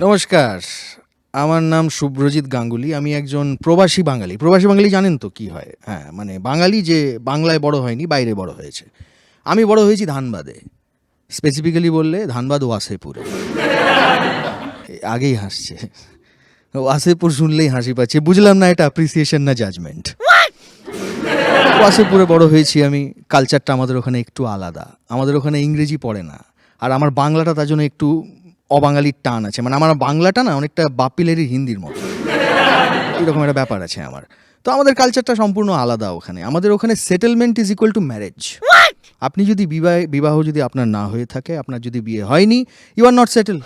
নমস্কার, আমার নাম শুভ্রজিৎ গাঙ্গুলি। আমি একজন প্রবাসী বাঙালি। প্রবাসী বাঙালি জানেন তো কী হয়? হ্যাঁ, মানে বাঙালি যে বাংলায় বড় হয়নি, বাইরে বড় হয়েছে। আমি বড় হয়েছি ধানবাদে। স্পেসিফিক্যালি বললে ধানবাদ ওয়াসেপুরে। আগেই হাসছে। ওয়াসেপুর শুনলেই হাসি পাচ্ছে। বুঝলাম না এটা অ্যাপ্রিসিয়েশন না জাজমেন্ট। ওয়াসেপুরে বড় হয়েছি আমি। কালচারটা আমাদের ওখানে একটু আলাদা। আমাদের ওখানে ইংরেজি পড়ে না। আর আমার বাংলাটা তার জন্য একটু অবাঙালির টান আছে। মানে আমার বাংলাটা না অনেকটা বাপ্পিলারির হিন্দির মতো। এরকম একটা ব্যাপার আছে আমার। তো আমাদের কালচারটা সম্পূর্ণ আলাদা ওখানে। আমাদের ওখানে settlement is equal to marriage. আপনি যদি বিবাহ যদি আপনার না হয়ে থাকে, আপনার যদি বিয়ে হয়নি, ইউ আর নট সেটেল।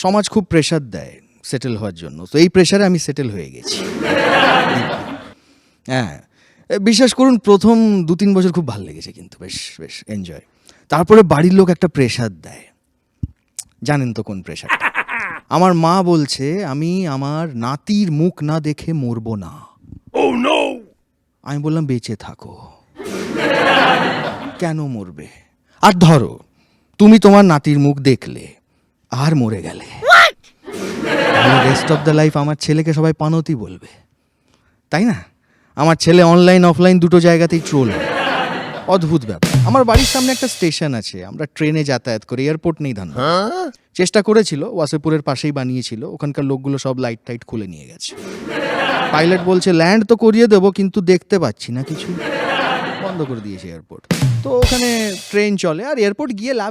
সমাজ খুব প্রেশার দেয় সেটেল হওয়ার জন্য। তো এই প্রেশারে আমি সেটেল হয়ে গেছি। হ্যাঁ, বিশ্বাস করুন প্রথম ২-৩ বছর খুব ভাল লেগেছে, কিন্তু বেশ বেশ এনজয়। তারপরে বাড়ির লোক একটা প্রেশার দেয়। জানেন তো কোন প্রেশারটা? আমার মা বলছে আমি আমার নাতির মুখ না দেখে মরবো না। আমি বললাম বেঁচে থাকো। কেন মরবে? আর ধরো তুমি তোমার নাতির মুখ দেখলে আর মরে গেলে, রেস্ট অফ দ্য লাইফ আমার ছেলেকে সবাই পানতি বলবে, তাই না? আমার ছেলে অনলাইন অফলাইন দুটো জায়গাতেই ট্রোল হয়। অদ্ভুত ব্যাপার। আমার বাড়ির সামনে একটা স্টেশন আছে, আমরা ট্রেনে যাতায়াত করি, এয়ারপোর্ট নেই ধানবাদ। চেষ্টা করেছিল, ওয়াসেপুরের পাশেই বানিয়েছিল, ওখানকার লোকগুলো সব লাইট টাইট খুলে নিয়ে গেছে। পাইলট বলছে ল্যান্ড তো করিয়ে দেবো, কিন্তু দেখতে পাচ্ছি না কিছু। বন্ধ করে দিয়েছে এয়ারপোর্ট। তো ওখানে ট্রেন চলে, আর এয়ারপোর্ট গিয়ে লাভ